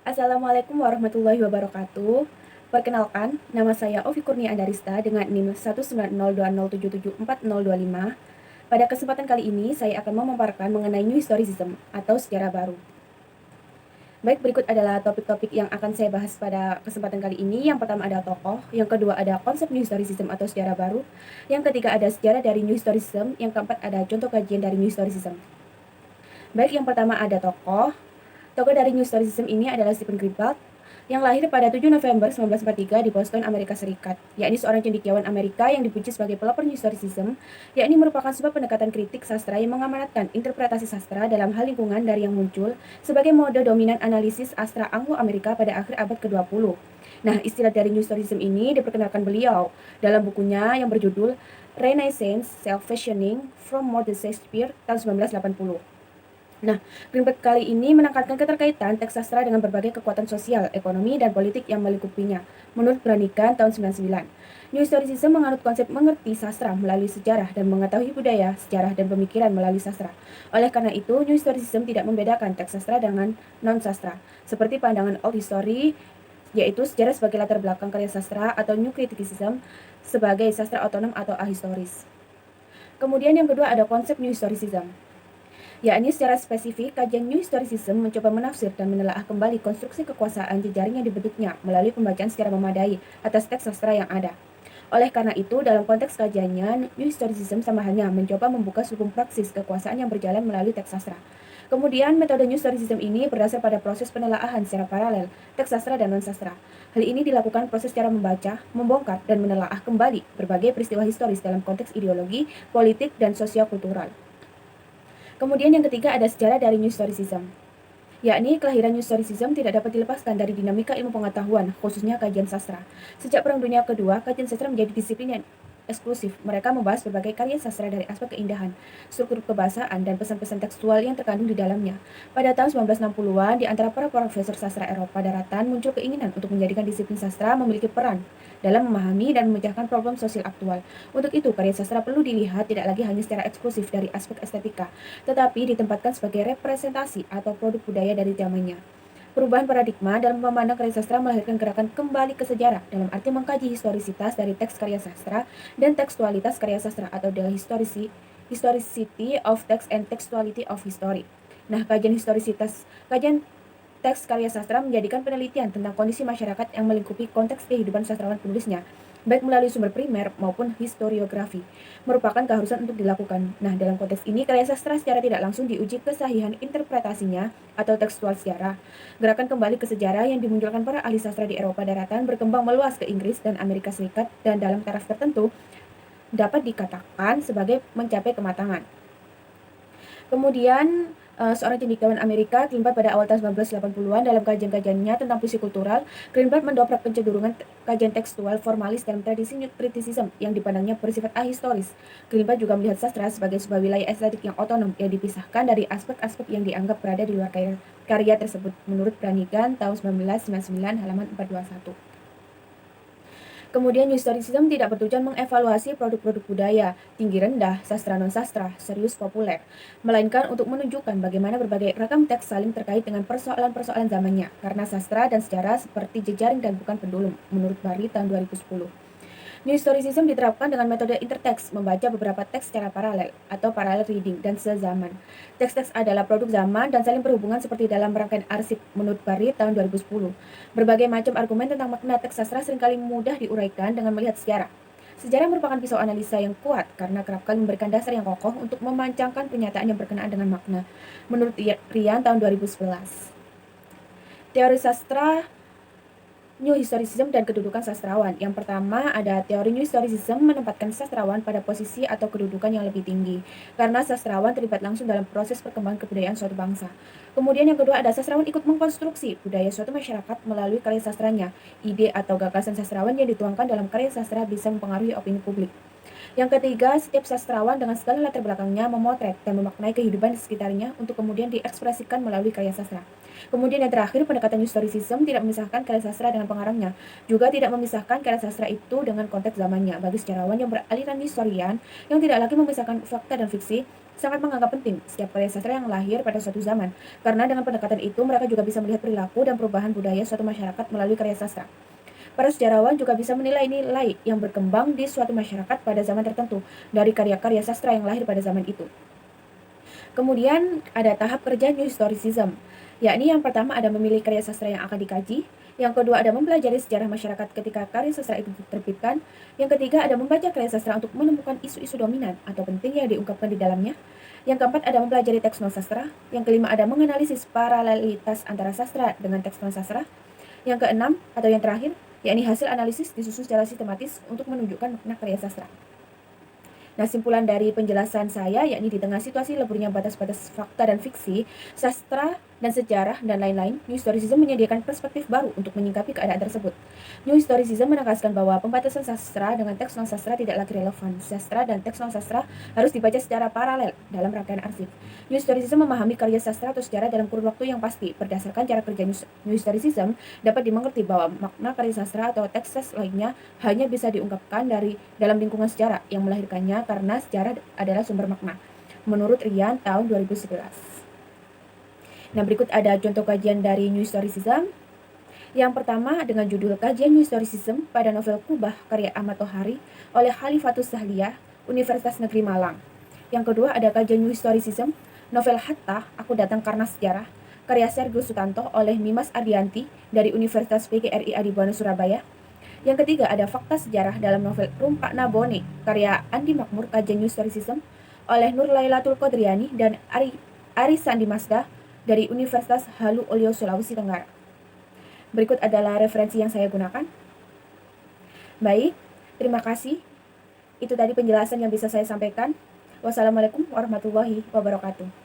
Assalamualaikum warahmatullahi wabarakatuh. Perkenalkan, nama saya Ovi Kurnia Andarista dengan NIM 19020774025. Pada kesempatan kali ini, saya akan memaparkan mengenai New Historicism atau sejarah baru. Baik, berikut adalah topik-topik yang akan saya bahas pada kesempatan kali ini. Yang pertama ada tokoh, yang kedua ada konsep New Historicism atau sejarah baru, yang ketiga ada sejarah dari New Historicism, yang keempat ada contoh kajian dari New Historicism. Baik, yang pertama ada tokoh. Tokoh dari New Historicism ini adalah Stephen Greenblatt, yang lahir pada 7 November 1943 di Boston, Amerika Serikat, yakni seorang cendekiawan Amerika yang dipuji sebagai pelopor New Historicism, yakni merupakan sebuah pendekatan kritik sastra yang mengamanatkan interpretasi sastra dalam hal lingkungan dari yang muncul sebagai mode dominan analisis sastra Anglo-Amerika pada akhir abad ke-20. Nah, istilah dari New Historicism ini diperkenalkan beliau dalam bukunya yang berjudul Renaissance Self-Fashioning from Modern Shakespeare tahun 1980. Nah, Greenberg kali ini menekankan keterkaitan teks sastra dengan berbagai kekuatan sosial, ekonomi, dan politik yang melingkupinya. Menurut Branigan tahun 99, New Historicism menganut konsep mengerti sastra melalui sejarah dan mengetahui budaya, sejarah, dan pemikiran melalui sastra. Oleh karena itu, New Historicism tidak membedakan teks sastra dengan non-sastra, seperti pandangan Old History, yaitu sejarah sebagai latar belakang karya sastra, atau New Criticism sebagai sastra otonom atau ahistoris. Kemudian yang kedua ada konsep New Historicism, yakni secara spesifik, kajian New Historicism mencoba menafsir dan menelaah kembali konstruksi kekuasaan jejaring yang dibentuknya melalui pembacaan secara memadai atas teks sastra yang ada. Oleh karena itu, dalam konteks kajiannya, New Historicism sama halnya mencoba membuka selubung praksis kekuasaan yang berjalan melalui teks sastra. Kemudian, metode New Historicism ini berdasar pada proses penelaahan secara paralel, teks sastra dan non-sastra. Hal ini dilakukan proses secara membaca, membongkar, dan menelaah kembali berbagai peristiwa historis dalam konteks ideologi, politik, dan sosio-kultural. Kemudian yang ketiga ada sejarah dari New Historicism, yakni kelahiran New Historicism tidak dapat dilepaskan dari dinamika ilmu pengetahuan, khususnya kajian sastra. Sejak Perang Dunia Kedua, kajian sastra menjadi disiplin yang eksklusif. Mereka membahas berbagai karya sastra dari aspek keindahan, struktur kebahasaan, dan pesan-pesan tekstual yang terkandung di dalamnya. Pada tahun 1960-an, di antara para profesor sastra Eropa daratan muncul keinginan untuk menjadikan disiplin sastra memiliki peran dalam memahami dan memecahkan problem sosial aktual. Untuk itu, karya sastra perlu dilihat tidak lagi hanya secara eksklusif dari aspek estetika, tetapi ditempatkan sebagai representasi atau produk budaya dari zamannya. Perubahan paradigma dalam memandang karya sastra melahirkan gerakan kembali ke sejarah dalam arti mengkaji historisitas dari teks karya sastra dan tekstualitas karya sastra atau the historicity of text and textuality of history. Nah, kajian teks karya sastra menjadikan penelitian tentang kondisi masyarakat yang melingkupi konteks kehidupan sastrawan penulisnya, baik melalui sumber primer maupun historiografi, merupakan keharusan untuk dilakukan. Nah, dalam konteks ini, karya sastra secara tidak langsung diuji kesahihan interpretasinya atau tekstual sejarah. Gerakan kembali ke sejarah yang dimunculkan para ahli sastra di Eropa daratan berkembang meluas ke Inggris dan Amerika Serikat dan dalam taraf tertentu dapat dikatakan sebagai mencapai kematangan. Kemudian, seorang cendekiawan Amerika, Greenblatt pada awal tahun 1980-an dalam kajian-kajiannya tentang puisi kultural, Greenblatt mendobrak kecenderungan kajian tekstual formalis dalam tradisi New Criticism yang dipandangnya bersifat ahistoris. Greenblatt juga melihat sastra sebagai sebuah wilayah estetik yang otonom yang dipisahkan dari aspek-aspek yang dianggap berada di luar karya tersebut, menurut Branigan tahun 1999 halaman 421. Kemudian New Historicism tidak bertujuan mengevaluasi produk-produk budaya, tinggi rendah, sastra non-sastra, serius populer, melainkan untuk menunjukkan bagaimana berbagai ragam teks saling terkait dengan persoalan-persoalan zamannya, karena sastra dan sejarah seperti jejaring dan bukan pendulum, menurut Bari tahun 2010. New Historicism diterapkan dengan metode interteks, membaca beberapa teks secara paralel atau parallel reading dan sezaman. Teks-teks adalah produk zaman dan saling berhubungan seperti dalam rangkaian arsip menurut Bari tahun 2010. Berbagai macam argumen tentang makna teks sastra seringkali mudah diuraikan dengan melihat sejarah. Sejarah merupakan pisau analisa yang kuat karena kerap kali memberikan dasar yang kokoh untuk memancangkan pernyataan yang berkenaan dengan makna. Menurut Rian tahun 2011. Teori sastra New Historicism dan kedudukan sastrawan. Yang pertama ada teori New Historicism menempatkan sastrawan pada posisi atau kedudukan yang lebih tinggi, karena sastrawan terlibat langsung dalam proses perkembangan kebudayaan suatu bangsa. Kemudian yang kedua ada sastrawan ikut mengkonstruksi budaya suatu masyarakat melalui karya sastranya. Ide atau gagasan sastrawan yang dituangkan dalam karya sastra bisa mempengaruhi opini publik. Yang ketiga, setiap sastrawan dengan segala latar belakangnya memotret dan memaknai kehidupan di sekitarnya untuk kemudian diekspresikan melalui karya sastra. Kemudian yang terakhir, pendekatan historicism tidak memisahkan karya sastra dengan pengarangnya, juga tidak memisahkan karya sastra itu dengan konteks zamannya. Bagi sejarawan yang beraliran historian, yang tidak lagi memisahkan fakta dan fiksi, sangat menganggap penting setiap karya sastra yang lahir pada suatu zaman, karena dengan pendekatan itu mereka juga bisa melihat perilaku dan perubahan budaya suatu masyarakat melalui karya sastra. Para sejarawan juga bisa menilai nilai yang berkembang di suatu masyarakat pada zaman tertentu dari karya-karya sastra yang lahir pada zaman itu. Kemudian ada tahap kerja New Historicism, yakni yang pertama ada memilih karya sastra yang akan dikaji, yang kedua ada mempelajari sejarah masyarakat ketika karya sastra itu diterbitkan, yang ketiga ada membaca karya sastra untuk menemukan isu-isu dominan atau penting yang diungkapkan di dalamnya, yang keempat ada mempelajari teks non sastra, yang kelima ada menganalisis paralelitas antara sastra dengan teks non sastra, yang keenam atau yang terakhir yakni hasil analisis disusun secara sistematis untuk menunjukkan makna karya sastra. Nah, simpulan dari penjelasan saya yakni di tengah situasi leburnya batas-batas fakta dan fiksi, sastra dan sejarah dan lain-lain, New Historicism menyediakan perspektif baru untuk menyikapi keadaan tersebut. New Historicism menegaskan bahwa pembatasan sastra dengan teks non-sastra tidak lagi relevan. Sastra dan teks non-sastra harus dibaca secara paralel dalam rangkaian arsip. New Historicism memahami karya sastra atau sejarah dalam kurun waktu yang pasti. Berdasarkan cara kerja New Historicism, dapat dimengerti bahwa makna karya sastra atau teks lainnya hanya bisa diungkapkan dalam lingkungan sejarah yang melahirkannya karena sejarah adalah sumber makna. Menurut Rian tahun 2011. Nah, berikut ada contoh kajian dari New Historicism. Yang pertama dengan judul Kajian New Historicism pada novel Kubah karya Ahmad Tohari oleh Khalifatus Zahliyah, Universitas Negeri Malang. Yang kedua ada kajian New Historicism, novel Hatta, Aku Datang Karena Sejarah, karya Sergio Sutanto oleh Mimas Ardianti dari Universitas PGRI Adibuana Surabaya. Yang ketiga ada Fakta Sejarah dalam novel Rumpak Nabone, karya Andi Makmur, kajian New Historicism oleh Nur Lailatul Qadriani dan Ari Sandi Masda dari Universitas Halu Oleo Sulawesi Tenggara. Berikut adalah referensi yang saya gunakan. Baik, terima kasih. Itu tadi penjelasan yang bisa saya sampaikan. Wassalamualaikum warahmatullahi wabarakatuh.